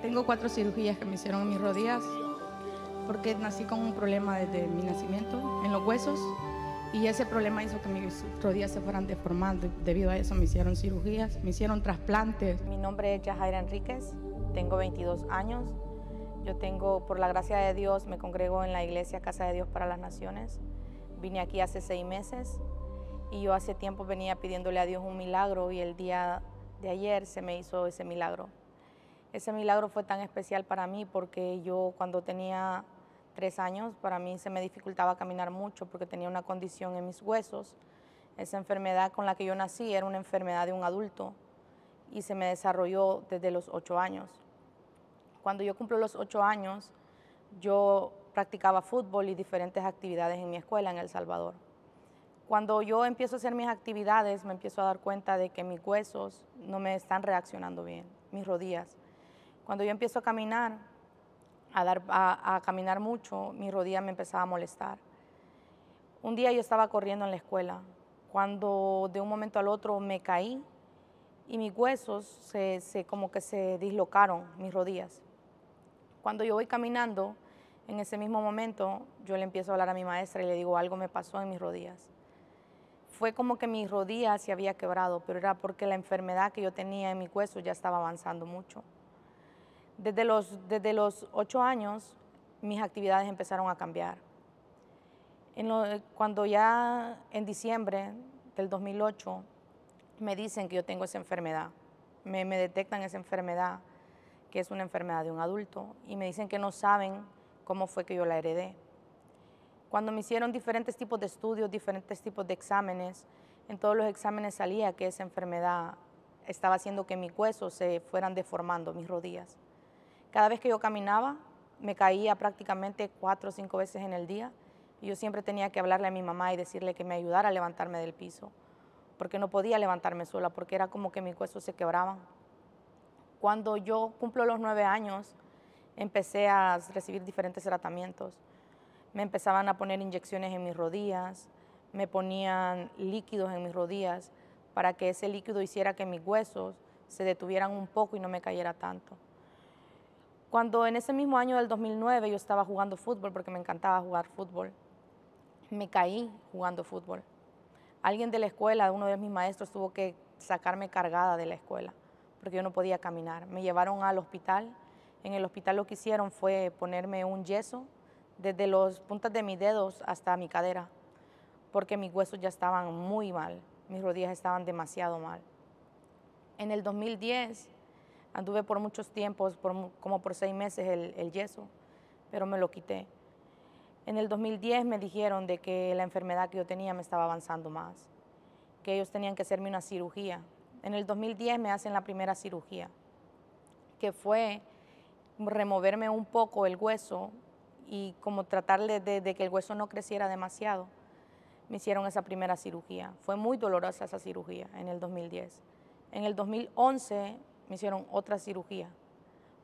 Tengo 4 cirugías que me hicieron en mis rodillas porque nací con un problema desde mi nacimiento en los huesos y ese problema hizo que mis rodillas se fueran deformando. Debido a eso me hicieron cirugías, me hicieron trasplantes. Mi nombre es Yajaira Enríquez, tengo 22 años. Por la gracia de Dios, me congrego en la iglesia Casa de Dios para las Naciones. Vine aquí hace 6 meses y yo hace tiempo venía pidiéndole a Dios un milagro y el día de ayer se me hizo ese milagro. Ese milagro fue tan especial para mí porque yo cuando tenía 3 años, para mí se me dificultaba caminar mucho porque tenía una condición en mis huesos. Esa enfermedad con la que yo nací era una enfermedad de un adulto y se me desarrolló desde los 8 años. Cuando yo cumplo los 8 años, yo practicaba fútbol y diferentes actividades en mi escuela en El Salvador. Cuando yo empiezo a hacer mis actividades, me empiezo a dar cuenta de que mis huesos no me están reaccionando bien, mis rodillas. Cuando yo empiezo a caminar, a caminar mucho, mi rodilla me empezaba a molestar. Un día yo estaba corriendo en la escuela, cuando de un momento al otro me caí y mis huesos como que se dislocaron, mis rodillas. Cuando yo voy caminando, en ese mismo momento, yo le empiezo a hablar a mi maestra y le digo, algo me pasó en mis rodillas. Fue como que mi rodilla se había quebrado, pero era porque la enfermedad que yo tenía en mi hueso ya estaba avanzando mucho. Desde los 8 años, mis actividades empezaron a cambiar. Cuando ya en diciembre del 2008 me dicen que yo tengo esa enfermedad, me detectan esa enfermedad, que es una enfermedad de un adulto, y me dicen que no saben cómo fue que yo la heredé. Cuando me hicieron diferentes tipos de estudios, diferentes tipos de exámenes, en todos los exámenes salía que esa enfermedad estaba haciendo que mis huesos se fueran deformando, mis rodillas. Cada vez que yo caminaba, me caía prácticamente 4 o 5 veces en el día y yo siempre tenía que hablarle a mi mamá y decirle que me ayudara a levantarme del piso, porque no podía levantarme sola, porque era como que mis huesos se quebraban. Cuando yo cumplo los 9 años, empecé a recibir diferentes tratamientos. Me empezaban a poner inyecciones en mis rodillas, me ponían líquidos en mis rodillas para que ese líquido hiciera que mis huesos se detuvieran un poco y no me cayera tanto. Cuando en ese mismo año del 2009 yo estaba jugando fútbol, porque me encantaba jugar fútbol, me caí jugando fútbol. Alguien de la escuela, uno de mis maestros, tuvo que sacarme cargada de la escuela, porque yo no podía caminar. Me llevaron al hospital. En el hospital lo que hicieron fue ponerme un yeso desde las puntas de mis dedos hasta mi cadera, porque mis huesos ya estaban muy mal, mis rodillas estaban demasiado mal. En el 2010 anduve por muchos tiempos, como por 6 meses el yeso, pero me lo quité. En el 2010 me dijeron de que la enfermedad que yo tenía me estaba avanzando más, que ellos tenían que hacerme una cirugía. En el 2010 me hacen la primera cirugía, que fue removerme un poco el hueso y como tratar de que el hueso no creciera demasiado. Me hicieron esa primera cirugía. Fue muy dolorosa esa cirugía en el 2010. En el 2011 me hicieron otra cirugía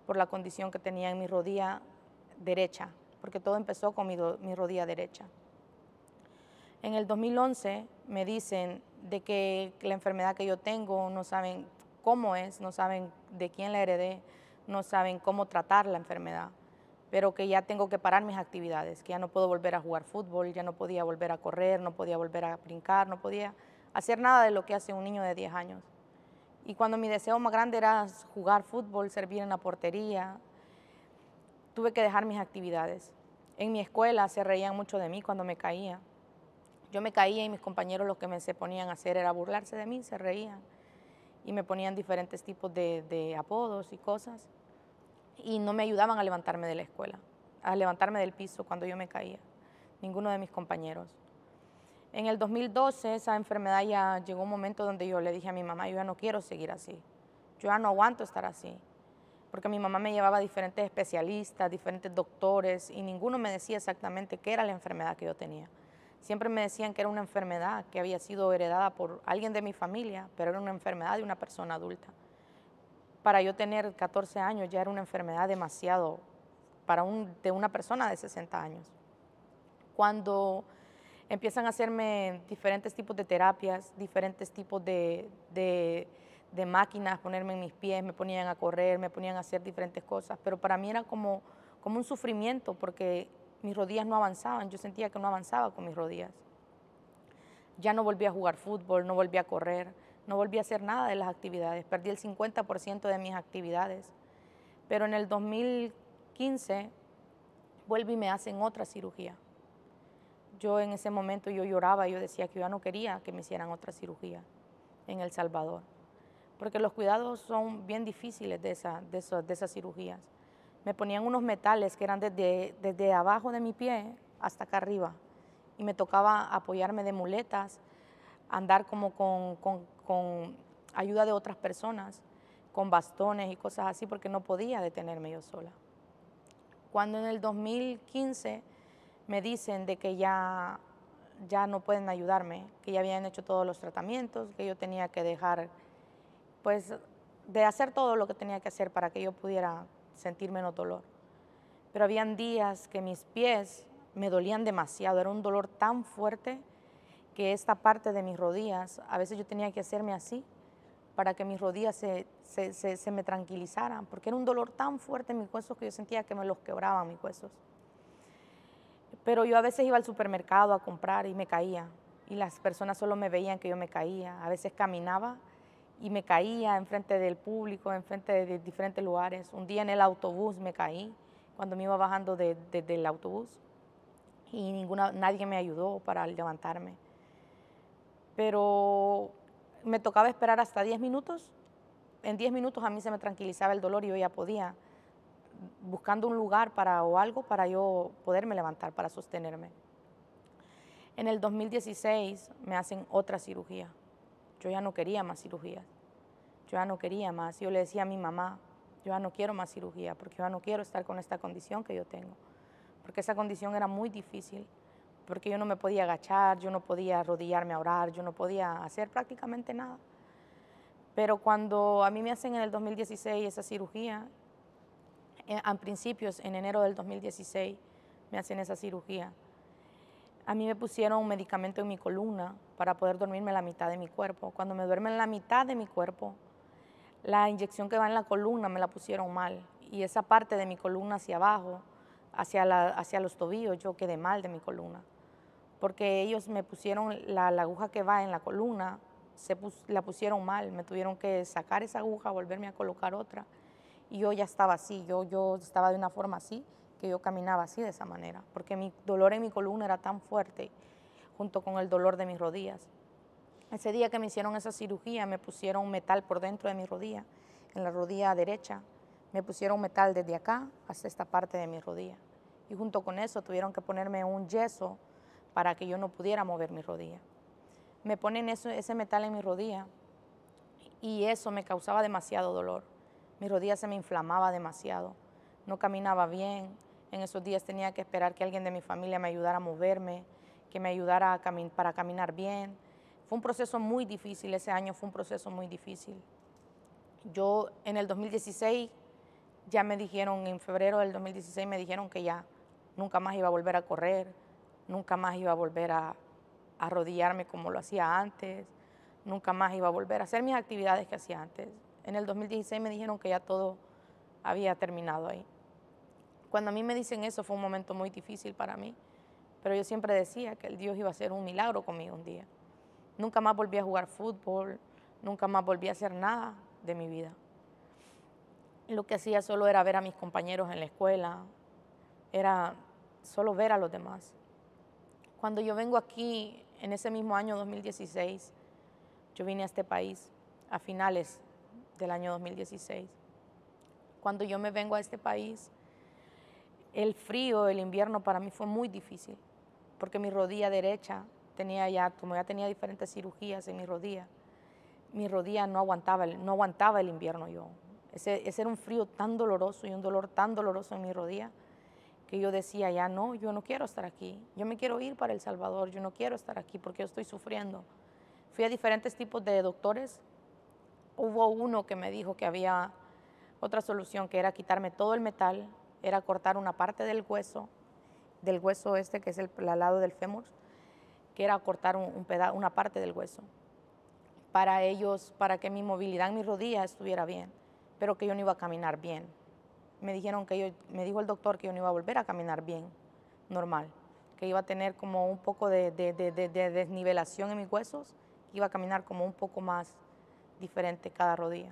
por la condición que tenía en mi rodilla derecha, porque todo empezó con mi rodilla derecha. En el 2011 me dicen de que la enfermedad que yo tengo no saben cómo es, no saben de quién la heredé, no saben cómo tratar la enfermedad, pero que ya tengo que parar mis actividades, que ya no puedo volver a jugar fútbol, ya no podía volver a correr, no podía volver a brincar, no podía hacer nada de lo que hace un niño de 10 años. Y cuando mi deseo más grande era jugar fútbol, servir en la portería, tuve que dejar mis actividades. En mi escuela se reían mucho de mí cuando me caía. Yo me caía y mis compañeros lo que se ponían a hacer era burlarse de mí, se reían y me ponían diferentes tipos de apodos y cosas y no me ayudaban a levantarme de la escuela, a levantarme del piso cuando yo me caía, ninguno de mis compañeros. En el 2012 esa enfermedad ya llegó un momento donde yo le dije a mi mamá, yo ya no quiero seguir así, yo ya no aguanto estar así, porque mi mamá me llevaba a diferentes especialistas, diferentes doctores y ninguno me decía exactamente qué era la enfermedad que yo tenía. Siempre me decían que era una enfermedad que había sido heredada por alguien de mi familia, pero era una enfermedad de una persona adulta. Para yo tener 14 años ya era una enfermedad demasiado de una persona de 60 años. Cuando empiezan a hacerme diferentes tipos de terapias, diferentes tipos de de máquinas, ponerme en mis pies, me ponían a correr, me ponían a hacer diferentes cosas, pero para mí era como un sufrimiento porque mis rodillas no avanzaban, yo sentía que no avanzaba con mis rodillas. Ya no volví a jugar fútbol, no volví a correr, no volví a hacer nada de las actividades, perdí el 50% de mis actividades. Pero en el 2015 vuelvo y me hacen otra cirugía. Yo en ese momento yo lloraba, yo decía que yo ya no quería que me hicieran otra cirugía en El Salvador, porque los cuidados son bien difíciles de esas cirugías. Me ponían unos metales que eran desde abajo de mi pie hasta acá arriba y me tocaba apoyarme de muletas, andar como con ayuda de otras personas, con bastones y cosas así, porque no podía detenerme yo sola. Cuando en el 2015 me dicen de que ya no pueden ayudarme, que ya habían hecho todos los tratamientos, que yo tenía que dejar, pues, de hacer todo lo que tenía que hacer para que yo pudiera sentir menos dolor. Pero habían días que mis pies me dolían demasiado, era un dolor tan fuerte que esta parte de mis rodillas, a veces yo tenía que hacerme así para que mis rodillas se me tranquilizaran, porque era un dolor tan fuerte en mis huesos que yo sentía que me los quebraban mis huesos. Pero yo a veces iba al supermercado a comprar y me caía, y las personas solo me veían que yo me caía. A veces caminaba y me caía enfrente del público, enfrente de diferentes lugares. Un día en el autobús me caí, cuando me iba bajando del autobús, y nadie me ayudó para levantarme. Pero me tocaba esperar hasta 10 minutos. En 10 minutos a mí se me tranquilizaba el dolor y yo ya podía, buscando un lugar o algo para yo poderme levantar, para sostenerme. En el 2016 me hacen otra cirugía. Yo ya no quería más cirugías. Yo ya no quería más. Yo le decía a mi mamá, yo ya no quiero más cirugía porque yo ya no quiero estar con esta condición que yo tengo. Porque esa condición era muy difícil, porque yo no me podía agachar, yo no podía arrodillarme a orar, yo no podía hacer prácticamente nada. Pero cuando a mí me hacen en el 2016 esa cirugía, a principios, en enero del 2016, me hacen esa cirugía. A mí me pusieron un medicamento en mi columna para poder dormirme la mitad de mi cuerpo. Cuando me duermen la mitad de mi cuerpo, la inyección que va en la columna me la pusieron mal. Y esa parte de mi columna hacia abajo, hacia los tobillos, yo quedé mal de mi columna. Porque ellos me pusieron la aguja que va en la columna, la pusieron mal. Me tuvieron que sacar esa aguja, volverme a colocar otra. Y yo ya estaba así, yo estaba de una forma así, que yo caminaba así, de esa manera, porque mi dolor en mi columna era tan fuerte, junto con el dolor de mis rodillas. Ese día que me hicieron esa cirugía, me pusieron metal por dentro de mi rodilla, en la rodilla derecha, me pusieron metal desde acá hasta esta parte de mi rodilla. Y junto con eso tuvieron que ponerme un yeso para que yo no pudiera mover mi rodilla. Me ponen ese metal en mi rodilla y eso me causaba demasiado dolor. Mi rodilla se me inflamaba demasiado, no caminaba bien. En esos días tenía que esperar que alguien de mi familia me ayudara a moverme, que me ayudara para caminar bien. Fue un proceso muy difícil, ese año fue un proceso muy difícil. Yo en el 2016 ya me dijeron, en febrero del 2016 me dijeron que ya nunca más iba a volver a correr, nunca más iba a volver a arrodillarme como lo hacía antes, nunca más iba a volver a hacer mis actividades que hacía antes. En el 2016 me dijeron que ya todo había terminado ahí. Cuando a mí me dicen eso fue un momento muy difícil para mí, pero yo siempre decía que el Dios iba a hacer un milagro conmigo un día. Nunca más volví a jugar fútbol, nunca más volví a hacer nada de mi vida. Lo que hacía solo era ver a mis compañeros en la escuela, era solo ver a los demás. Cuando yo vengo aquí, en ese mismo año 2016, yo vine a este país a finales del año 2016. Cuando yo me vengo a este país, el frío, el invierno para mí fue muy difícil, porque mi rodilla derecha como ya tenía diferentes cirugías en mi rodilla no aguantaba el invierno yo. Ese era un frío tan doloroso y un dolor tan doloroso en mi rodilla que yo decía, ya no, yo no quiero estar aquí, yo me quiero ir para El Salvador, yo no quiero estar aquí porque yo estoy sufriendo. Fui a diferentes tipos de doctores. Hubo uno que me dijo que había otra solución, que era quitarme todo el metal, era cortar una parte del hueso este que es el lado del fémur, que era cortar una parte del hueso para ellos, para que mi movilidad en mi rodilla estuviera bien, pero que yo no iba a caminar bien. Me dijo el doctor que yo no iba a volver a caminar bien, normal, que iba a tener como un poco de desnivelación en mis huesos, que iba a caminar como un poco más diferente cada rodilla.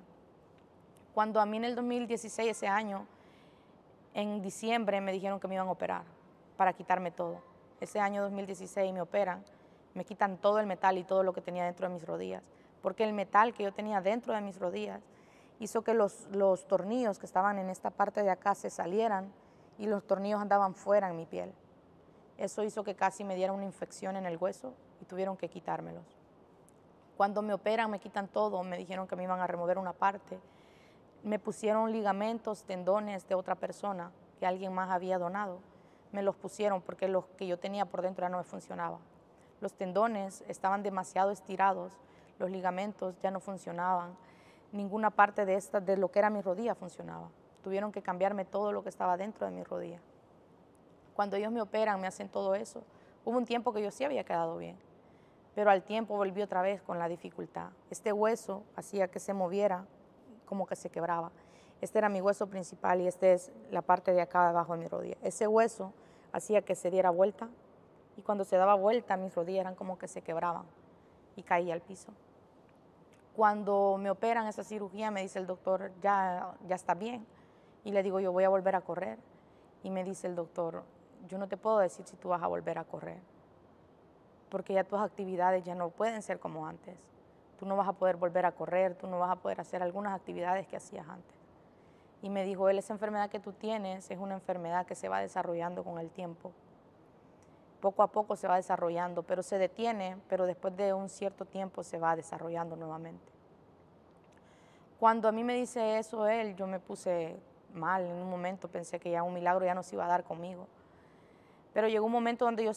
Cuando a mí en el 2016, ese año, en diciembre me dijeron que me iban a operar para quitarme todo. Ese año 2016 me operan, me quitan todo el metal y todo lo que tenía dentro de mis rodillas, porque el metal que yo tenía dentro de mis rodillas hizo que los tornillos que estaban en esta parte de acá se salieran y los tornillos andaban fuera en mi piel. Eso hizo que casi me diera una infección en el hueso y tuvieron que quitármelos. Cuando me operan, me quitan todo, me dijeron que me iban a remover una parte. Me pusieron ligamentos, tendones de otra persona que alguien más había donado. Me los pusieron porque los que yo tenía por dentro ya no me funcionaba. Los tendones estaban demasiado estirados, los ligamentos ya no funcionaban, ninguna parte de lo que era mi rodilla funcionaba. Tuvieron que cambiarme todo lo que estaba dentro de mi rodilla. Cuando ellos me operan, me hacen todo eso. Hubo un tiempo que yo sí había quedado bien, pero al tiempo volví otra vez con la dificultad. Este hueso hacía que se moviera, como que se quebraba. Este era mi hueso principal y esta es la parte de acá abajo de mi rodilla. Ese hueso hacía que se diera vuelta y cuando se daba vuelta mis rodillas eran como que se quebraban y caía al piso. Cuando me operan esa cirugía me dice el doctor, ya está bien. Y le digo, yo voy a volver a correr. Y me dice el doctor, yo no te puedo decir si tú vas a volver a correr, porque ya tus actividades ya no pueden ser como antes. Tú no vas a poder volver a correr, tú no vas a poder hacer algunas actividades que hacías antes. Y me dijo, esa enfermedad que tú tienes es una enfermedad que se va desarrollando con el tiempo. Poco a poco se va desarrollando, pero se detiene, pero después de un cierto tiempo se va desarrollando nuevamente. Cuando a mí me dice eso él, yo me puse mal. En un momento pensé que ya un milagro ya no se iba a dar conmigo. Pero llegó un momento donde yo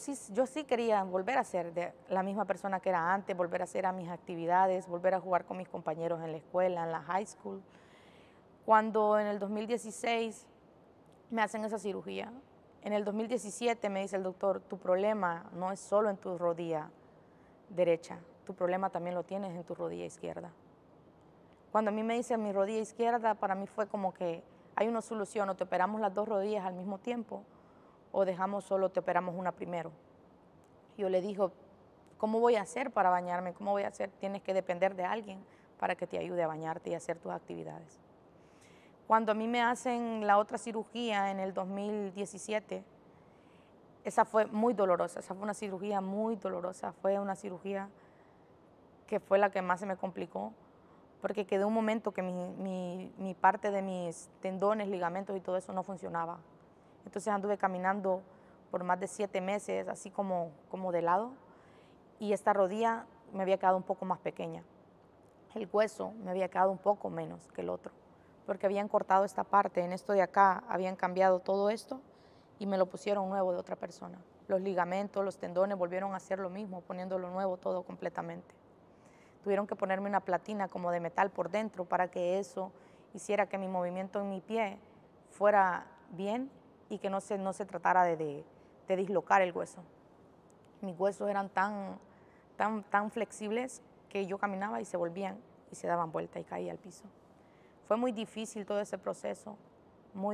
sí quería volver a ser la misma persona que era antes, volver a hacer a mis actividades, volver a jugar con mis compañeros en la escuela, en la high school. Cuando en el 2016 me hacen esa cirugía, en el 2017 me dice el doctor, tu problema no es solo en tu rodilla derecha, tu problema también lo tienes en tu rodilla izquierda. Cuando a mí me dicen mi rodilla izquierda, para mí fue como que hay una solución, o te operamos las dos rodillas al mismo tiempo, o dejamos solo, te operamos una primero. Yo le dije, ¿cómo voy a hacer para bañarme? ¿Cómo voy a hacer? Tienes que depender de alguien para que te ayude a bañarte y a hacer tus actividades. Cuando a mí me hacen la otra cirugía en el 2017, esa fue muy dolorosa, esa fue una cirugía muy dolorosa, fue una cirugía que fue la que más se me complicó, porque quedó un momento que mi parte de mis tendones, ligamentos y todo eso no funcionaba. Entonces anduve caminando por más de 7 meses, así como de lado, y esta rodilla me había quedado un poco más pequeña. El hueso me había quedado un poco menos que el otro, porque habían cortado esta parte, en esto de acá habían cambiado todo esto y me lo pusieron nuevo de otra persona. Los ligamentos, los tendones volvieron a hacer lo mismo, poniéndolo nuevo todo completamente. Tuvieron que ponerme una platina como de metal por dentro para que eso hiciera que mi movimiento en mi pie fuera bien y que no se tratara de dislocar el hueso. Mis huesos eran tan flexibles que yo caminaba y se volvían y se daban vuelta y caía al piso. Fue muy difícil todo ese proceso,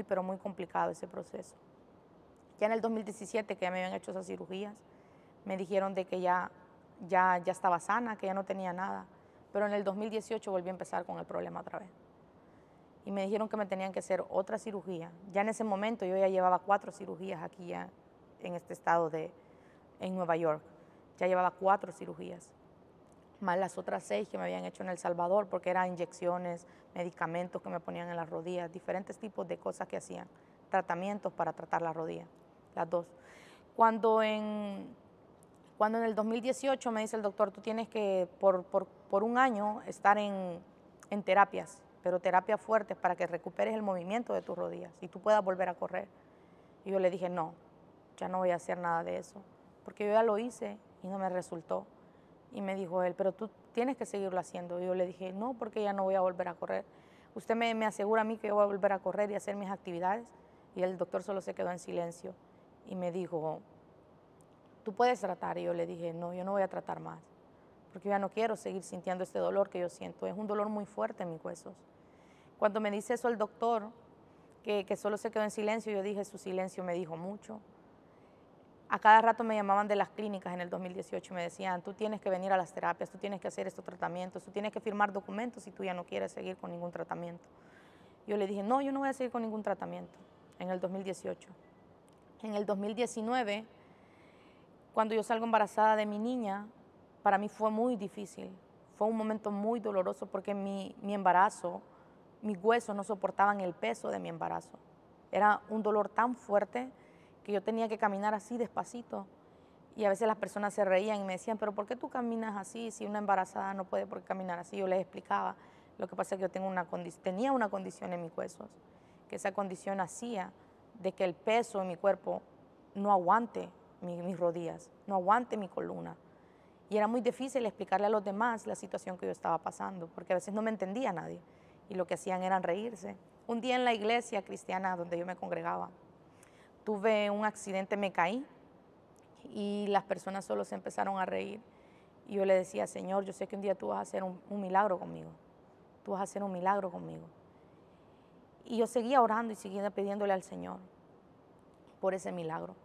pero muy complicado ese proceso. Ya en el 2017, que ya me habían hecho esas cirugías, me dijeron de que ya estaba sana, que ya no tenía nada, pero en el 2018 volví a empezar con el problema otra vez. Y me dijeron que me tenían que hacer otra cirugía. Ya en ese momento yo ya llevaba 4 cirugías aquí ya en este estado en Nueva York. Ya llevaba 4 cirugías, más las otras 6 que me habían hecho en El Salvador, porque eran inyecciones, medicamentos que me ponían en las rodillas, diferentes tipos de cosas que hacían, tratamientos para tratar la rodilla, las 2. Cuando en el 2018 me dice el doctor, tú tienes que por un año estar en terapias, pero terapias fuertes para que recuperes el movimiento de tus rodillas y tú puedas volver a correr. Y yo le dije, no, ya no voy a hacer nada de eso, porque yo ya lo hice y no me resultó. Y me dijo él, pero tú tienes que seguirlo haciendo. Y yo le dije, no, porque ya no voy a volver a correr. Usted me asegura a mí que yo voy a volver a correr y hacer mis actividades. Y el doctor solo se quedó en silencio y me dijo, tú puedes tratar. Y yo le dije, no, yo no voy a tratar más, porque yo ya no quiero seguir sintiendo este dolor que yo siento. Es un dolor muy fuerte en mis huesos. Cuando me dice eso el doctor, que solo se quedó en silencio, yo dije, su silencio me dijo mucho. A cada rato me llamaban de las clínicas en el 2018 y me decían, tú tienes que venir a las terapias, tú tienes que hacer estos tratamientos, tú tienes que firmar documentos si tú ya no quieres seguir con ningún tratamiento. Yo le dije, no, yo no voy a seguir con ningún tratamiento, en el 2018. En el 2019, cuando yo salgo embarazada de mi niña, para mí fue muy difícil, fue un momento muy doloroso porque mi embarazo, mis huesos no soportaban el peso de mi embarazo. Era un dolor tan fuerte que yo tenía que caminar así despacito y a veces las personas se reían y me decían, pero ¿por qué tú caminas así si una embarazada no puede por qué caminar así? Yo les explicaba, lo que pasa es que yo tenía una condición en mis huesos, que esa condición hacía de que el peso en mi cuerpo no aguante mis rodillas, no aguante mi columna. Y era muy difícil explicarle a los demás la situación que yo estaba pasando, porque a veces no me entendía nadie y lo que hacían era reírse. Un día en la iglesia cristiana donde yo me congregaba, tuve un accidente, me caí y las personas solo se empezaron a reír. Y yo le decía, Señor, yo sé que un día tú vas a hacer un milagro conmigo, tú vas a hacer un milagro conmigo. Y yo seguía orando y seguía pidiéndole al Señor por ese milagro.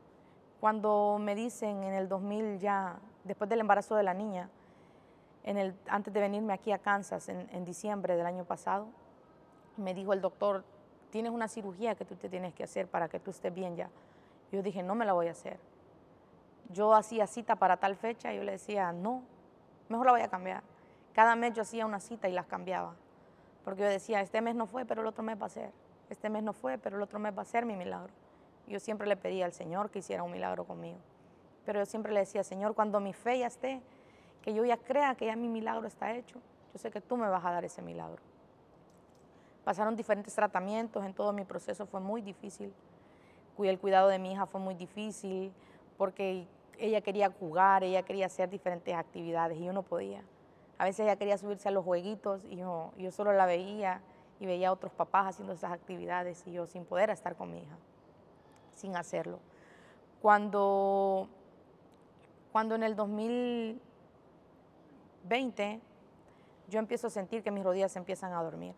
Cuando me dicen en el 2000 ya, después del embarazo de la niña, antes de venirme aquí a Kansas en diciembre del año pasado, me dijo el doctor, tienes una cirugía que tú te tienes que hacer para que tú estés bien ya. Yo dije, no me la voy a hacer. Yo hacía cita para tal fecha y yo le decía, no, mejor la voy a cambiar. Cada mes yo hacía una cita y las cambiaba, porque yo decía, este mes no fue, pero el otro mes va a ser. Este mes no fue, pero el otro mes va a ser mi milagro. Yo siempre le pedía al Señor que hiciera un milagro conmigo. Pero yo siempre le decía, Señor, cuando mi fe ya esté, que yo ya crea que ya mi milagro está hecho, yo sé que tú me vas a dar ese milagro. Pasaron diferentes tratamientos, en todo mi proceso fue muy difícil. El cuidado de mi hija fue muy difícil porque ella quería jugar, ella quería hacer diferentes actividades y yo no podía. A veces ella quería subirse a los jueguitos y yo solo la veía y veía a otros papás haciendo esas actividades y yo sin poder estar con mi hija, sin hacerlo. Cuando en el 2020 yo empiezo a sentir que mis rodillas se empiezan a dormir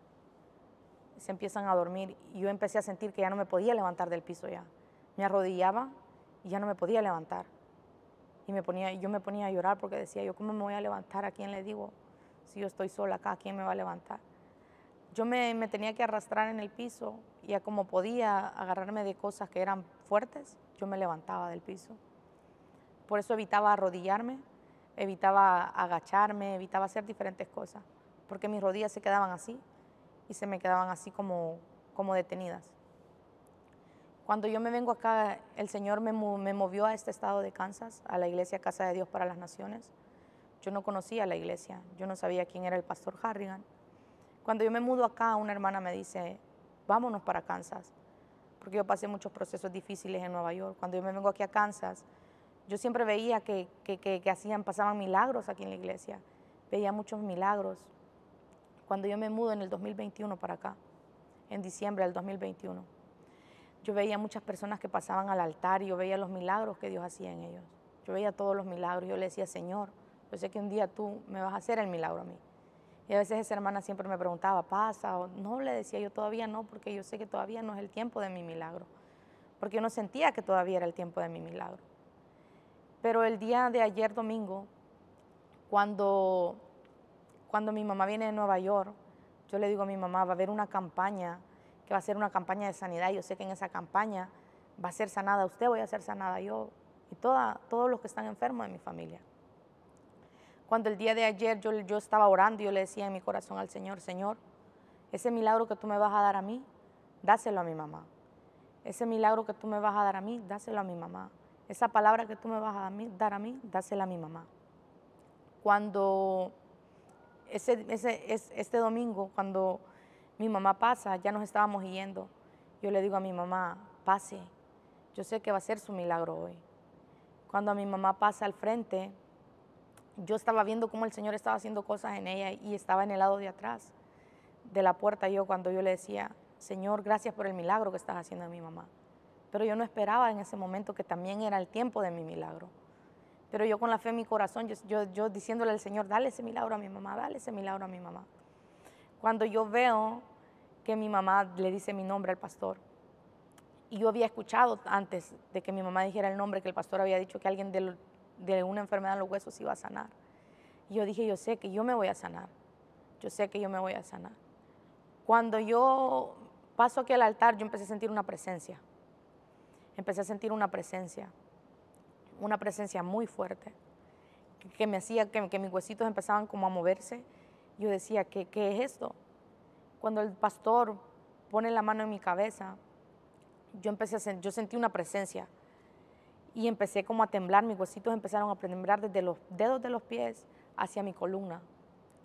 y yo empecé a sentir que ya no me podía levantar del piso ya. Me arrodillaba y ya no me podía levantar. Y yo me ponía a llorar porque decía yo, ¿cómo me voy a levantar? ¿A quién le digo? Si yo estoy sola acá, ¿a quién me va a levantar? Yo me tenía que arrastrar en el piso y a como podía agarrarme de cosas que eran fuertes, yo me levantaba del piso. Por eso evitaba arrodillarme, evitaba agacharme, evitaba hacer diferentes cosas, porque mis rodillas se quedaban así y se me quedaban así como detenidas. Cuando yo me vengo acá, el Señor me movió a este estado de Kansas, a la iglesia Casa de Dios para las Naciones. Yo no conocía la iglesia, yo no sabía quién era el pastor Harrigan. Cuando yo me mudo acá, una hermana me dice, vámonos para Kansas, porque yo pasé muchos procesos difíciles en Nueva York. Cuando yo me vengo aquí a Kansas, yo siempre veía que pasaban milagros aquí en la iglesia, veía muchos milagros. Cuando yo me mudo en el 2021 para acá, en diciembre del 2021, yo veía muchas personas que pasaban al altar y yo veía los milagros que Dios hacía en ellos. Yo veía todos los milagros y yo le decía, Señor, yo sé que un día tú me vas a hacer el milagro a mí. Y a veces esa hermana siempre me preguntaba, ¿pasa? O no, le decía yo todavía no, porque yo sé que todavía no es el tiempo de mi milagro. Porque yo no sentía que todavía era el tiempo de mi milagro. Pero el día de ayer domingo, cuando mi mamá viene de Nueva York, yo le digo a mi mamá, va a haber una campaña, que va a ser una campaña de sanidad. Yo sé que en esa campaña va a ser sanada usted, voy a ser sanada yo y todos los que están enfermos de mi familia. Cuando el día de ayer yo estaba orando y yo le decía en mi corazón al Señor, Señor, ese milagro que tú me vas a dar a mí, dáselo a mi mamá. Ese milagro que tú me vas a dar a mí, dáselo a mi mamá. Esa palabra que tú me vas a dar a mí, dásela a mi mamá. Cuando este domingo, cuando mi mamá pasa, ya nos estábamos yendo, yo le digo a mi mamá, pase, yo sé que va a ser su milagro hoy. Cuando a mi mamá pasa al frente, yo estaba viendo cómo el Señor estaba haciendo cosas en ella y estaba en el lado de atrás de la puerta cuando yo le decía, Señor, gracias por el milagro que estás haciendo en mi mamá. Pero yo no esperaba en ese momento que también era el tiempo de mi milagro. Pero yo con la fe en mi corazón, yo diciéndole al Señor, dale ese milagro a mi mamá, dale ese milagro a mi mamá. Cuando yo veo que mi mamá le dice mi nombre al pastor, y yo había escuchado antes de que mi mamá dijera el nombre, que el pastor había dicho que alguien de una enfermedad en los huesos iba a sanar. Y yo dije, yo sé que yo me voy a sanar, yo sé que yo me voy a sanar. Cuando yo paso aquí al altar, yo empecé a sentir una presencia. Empecé a sentir una presencia muy fuerte, que me hacía que mis huesitos empezaban como a moverse. Yo decía, ¿qué es esto? Cuando el pastor pone la mano en mi cabeza, yo sentí una presencia y empecé como a temblar, mis huesitos empezaron a temblar desde los dedos de los pies hacia mi columna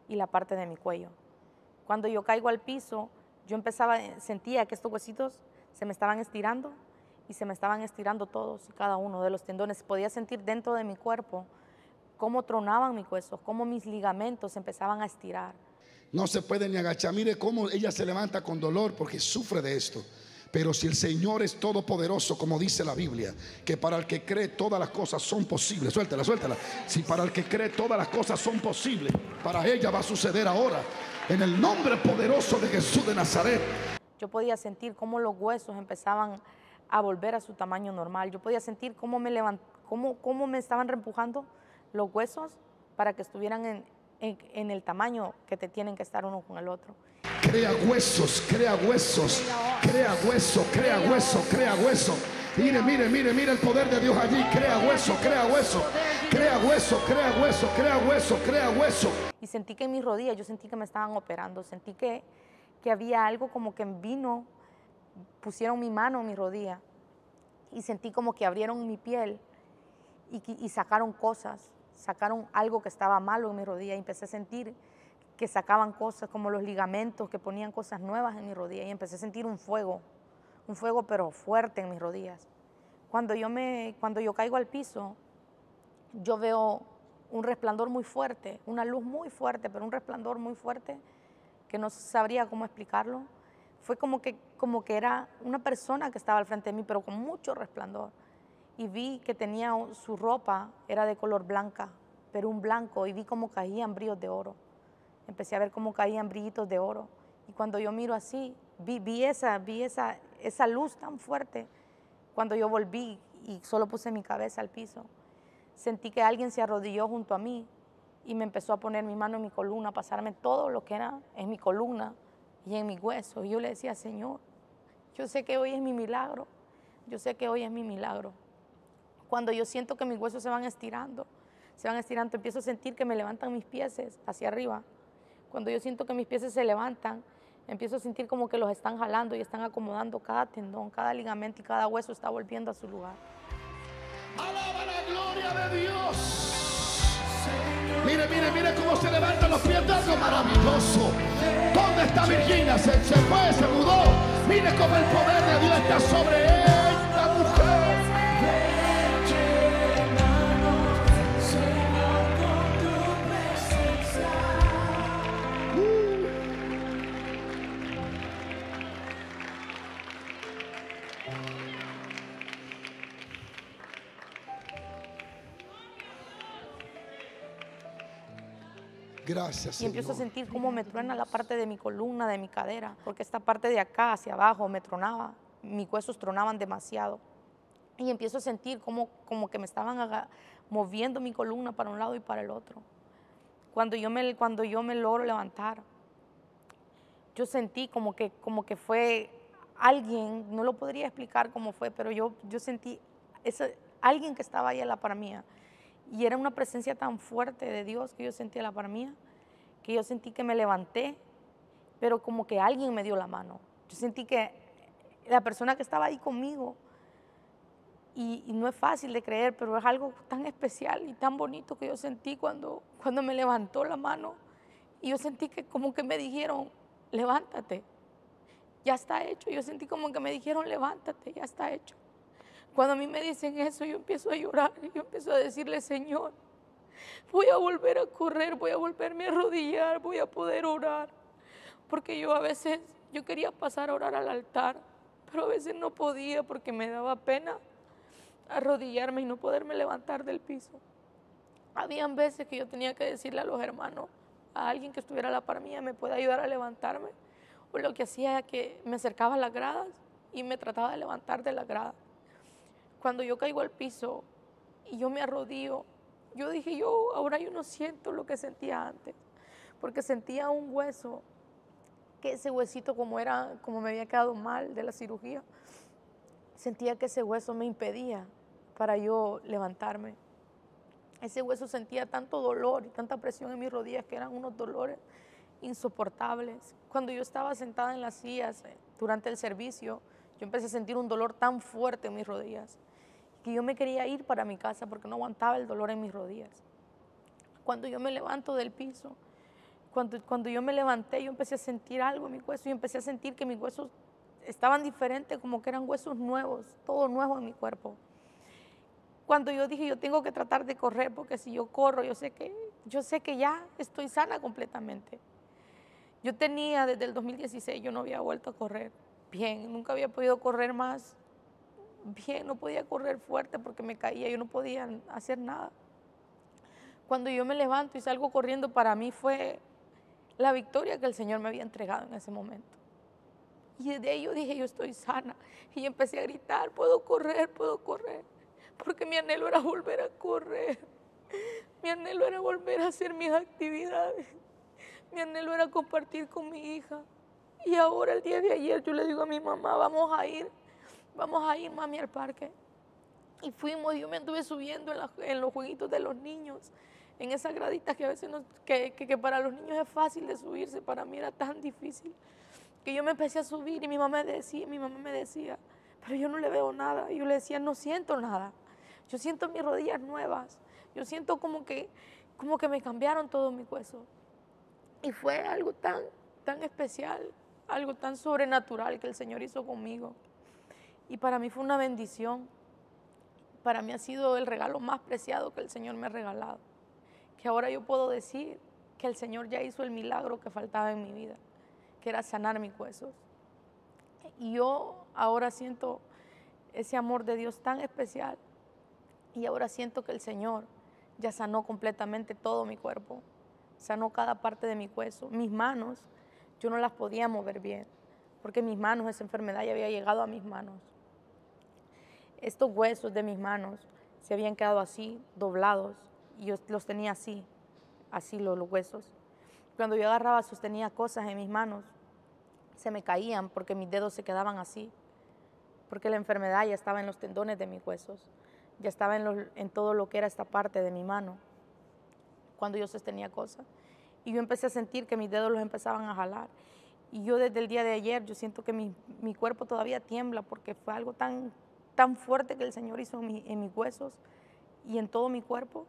y la parte de mi cuello. Cuando yo caigo al piso, sentía que estos huesitos se me estaban estirando y se me estaban estirando todos y cada uno de los tendones. Podía sentir dentro de mi cuerpo cómo tronaban mis huesos, cómo mis ligamentos empezaban a estirar. No se puede ni agachar. Mire cómo ella se levanta con dolor porque sufre de esto. Pero si el Señor es todopoderoso, como dice la Biblia, que para el que cree todas las cosas son posibles. Suéltala, suéltala. Si para el que cree todas las cosas son posibles, para ella va a suceder ahora. En el nombre poderoso de Jesús de Nazaret. Yo podía sentir cómo los huesos empezaban a volver a su tamaño normal. Yo podía sentir cómo me estaban reempujando los huesos para que estuvieran en el tamaño que te tienen que estar uno con el otro. Crea huesos, crea huesos, crea hueso, crea hueso, crea hueso. Mire, mire, mire, mire el poder de Dios allí. Crea hueso, crea hueso, crea hueso, crea hueso, crea hueso, crea hueso. Y sentí que en mis rodillas, yo sentí que me estaban operando, sentí que había algo como que vino, pusieron mi mano en mi rodilla y sentí como que abrieron mi piel y sacaron cosas, sacaron algo que estaba malo en mi rodilla y empecé a sentir que sacaban cosas como los ligamentos, que ponían cosas nuevas en mi rodilla y empecé a sentir un fuego pero fuerte en mis rodillas. Cuando yo caigo al piso, yo veo un resplandor muy fuerte, una luz muy fuerte, pero un resplandor muy fuerte que no sabría cómo explicarlo. Fue como que era una persona que estaba al frente de mí, pero con mucho resplandor. Y vi que tenía su ropa, era de color blanca, pero un blanco, y vi cómo caían brillos de oro. Empecé a ver cómo caían brillitos de oro. Y cuando yo miro así, vi esa luz tan fuerte. Cuando yo volví y solo puse mi cabeza al piso, sentí que alguien se arrodilló junto a mí y me empezó a poner mi mano en mi columna, a pasarme todo lo que era en mi columna y en mi hueso. Y yo le decía, Señor, yo sé que hoy es mi milagro, yo sé que hoy es mi milagro. Cuando yo siento que mis huesos se van estirando, empiezo a sentir que me levantan mis pies hacia arriba. Cuando yo siento que mis pies se levantan, empiezo a sentir como que los están jalando y están acomodando cada tendón, cada ligamento y cada hueso está volviendo a su lugar. Alaba la gloria de Dios. Mire, mire, mire cómo se levantan los pies, algo maravilloso. ¿Dónde está Virginia? Se fue, se mudó. Mire cómo el poder de Dios está sobre esta mujer. Gracias, Señor. Y empiezo a sentir cómo me truena la parte de mi columna, de mi cadera, porque esta parte de acá hacia abajo me tronaba, mis huesos tronaban demasiado. Y empiezo a sentir como que me estaban moviendo mi columna para un lado y para el otro. Cuando yo me logro levantar, yo sentí como que fue alguien, no lo podría explicar cómo fue, pero yo sentí alguien que estaba ahí a la par mía. Y era una presencia tan fuerte de Dios que yo sentí a la par mía, que yo sentí que me levanté, pero como que alguien me dio la mano. Yo sentí que la persona que estaba ahí conmigo, y no es fácil de creer, pero es algo tan especial y tan bonito que yo sentí cuando me levantó la mano. Y yo sentí que como que me dijeron, levántate, ya está hecho. Yo sentí como que me dijeron, levántate, ya está hecho. Cuando a mí me dicen eso, yo empiezo a llorar y yo empiezo a decirle, Señor, voy a volver a correr, voy a volverme a arrodillar, voy a poder orar. Porque yo quería pasar a orar al altar, pero a veces no podía porque me daba pena arrodillarme y no poderme levantar del piso. Habían veces que yo tenía que decirle a los hermanos, a alguien que estuviera a la par mía, ¿me puede ayudar a levantarme? O lo que hacía era que me acercaba a las gradas y me trataba de levantar de la grada. Cuando yo caigo al piso y yo me arrodillo, yo dije, ahora yo no siento lo que sentía antes, porque sentía un hueso, que ese huesito como me había quedado mal de la cirugía, sentía que ese hueso me impedía para yo levantarme. Ese hueso sentía tanto dolor y tanta presión en mis rodillas que eran unos dolores insoportables. Cuando yo estaba sentada en las sillas durante el servicio, yo empecé a sentir un dolor tan fuerte en mis rodillas que yo me quería ir para mi casa porque no aguantaba el dolor en mis rodillas. Cuando yo me levanto del piso, cuando yo me levanté, yo empecé a sentir algo en mi hueso y empecé a sentir que mis huesos estaban diferentes, como que eran huesos nuevos, todo nuevo en mi cuerpo. Cuando yo dije, yo tengo que tratar de correr, porque si yo corro, yo sé que ya estoy sana completamente. Yo tenía, desde el 2016, yo no había vuelto a correr bien, nunca había podido correr más bien, no podía correr fuerte porque me caía, yo no podía hacer nada. Cuando yo me levanto y salgo corriendo, para mí fue la victoria que el Señor me había entregado en ese momento. Y desde ahí yo dije, yo estoy sana. Y empecé a gritar, puedo correr, porque mi anhelo era volver a correr. Mi anhelo era volver a hacer mis actividades. Mi anhelo era compartir con mi hija. Y ahora, el día de ayer, yo le digo a mi mamá, vamos a ir, mami, al parque. Y fuimos, yo me anduve subiendo en los jueguitos de los niños, en esas graditas que a veces que para los niños es fácil de subirse, para mí era tan difícil, que yo me empecé a subir y mi mamá me decía, pero yo no le veo nada. Y yo le decía, no siento nada, yo siento mis rodillas nuevas, yo siento como que me cambiaron todos mis huesos. Y fue algo tan especial, algo tan sobrenatural que el Señor hizo conmigo. Y para mí fue una bendición. Para mí ha sido el regalo más preciado que el Señor me ha regalado. Que ahora yo puedo decir que el Señor ya hizo el milagro que faltaba en mi vida, que era sanar mis huesos. Y yo ahora siento ese amor de Dios tan especial. Y ahora siento que el Señor ya sanó completamente todo mi cuerpo. Sanó cada parte de mi hueso. Mis manos, yo no las podía mover bien, porque mis manos, esa enfermedad ya había llegado a mis manos. Estos huesos de mis manos se habían quedado así, doblados, y yo los tenía así los huesos. Cuando yo agarraba, sostenía cosas en mis manos, se me caían porque mis dedos se quedaban así, porque la enfermedad ya estaba en los tendones de mis huesos, ya estaba en todo lo que era esta parte de mi mano, cuando yo sostenía cosas. Y yo empecé a sentir que mis dedos los empezaban a jalar. Y yo desde el día de ayer, yo siento que mi cuerpo todavía tiembla porque fue algo tan fuerte que el Señor hizo en mis huesos y en todo mi cuerpo,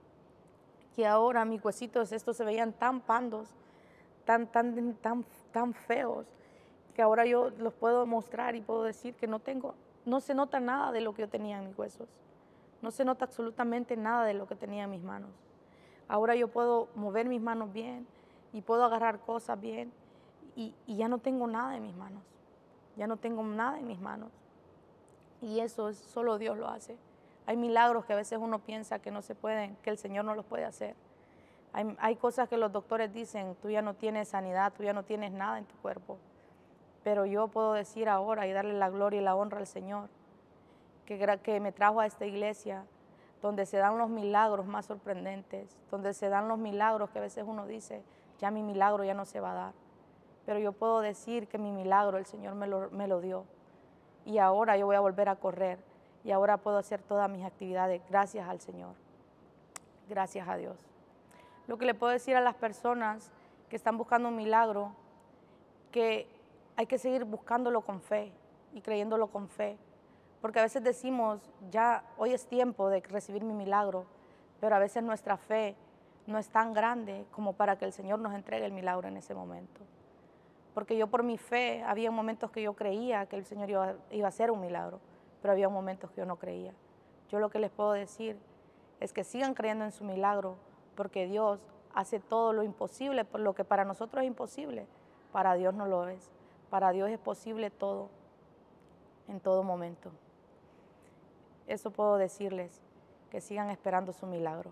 que ahora mis huesitos estos se veían tan pandos, tan feos, que ahora yo los puedo mostrar y puedo decir que no se nota nada de lo que yo tenía en mis huesos. No se nota absolutamente nada de lo que tenía en mis manos. Ahora yo puedo mover mis manos bien y puedo agarrar cosas bien y ya no tengo nada en mis manos. Ya no tengo nada en mis manos. Y eso solo Dios lo hace. Hay milagros que a veces uno piensa que no se pueden, que el Señor no los puede hacer. Hay cosas que los doctores dicen, tú ya no tienes sanidad, tú ya no tienes nada en tu cuerpo. Pero yo puedo decir ahora y darle la gloria y la honra al Señor, que me trajo a esta iglesia, donde se dan los milagros más sorprendentes, donde se dan los milagros que a veces uno dice, ya mi milagro ya no se va a dar. Pero yo puedo decir que mi milagro el Señor me lo dio. Y ahora yo voy a volver a correr y ahora puedo hacer todas mis actividades gracias al Señor, gracias a Dios. Lo que le puedo decir a las personas que están buscando un milagro, que hay que seguir buscándolo con fe y creyéndolo con fe, porque a veces decimos, ya hoy es tiempo de recibir mi milagro, pero a veces nuestra fe no es tan grande como para que el Señor nos entregue el milagro en ese momento. Porque yo por mi fe, había momentos que yo creía que el Señor iba a hacer un milagro, pero había momentos que yo no creía. Yo lo que les puedo decir es que sigan creyendo en su milagro, porque Dios hace todo lo imposible, por lo que para nosotros es imposible, para Dios no lo es. Para Dios es posible todo, en todo momento. Eso puedo decirles, que sigan esperando su milagro.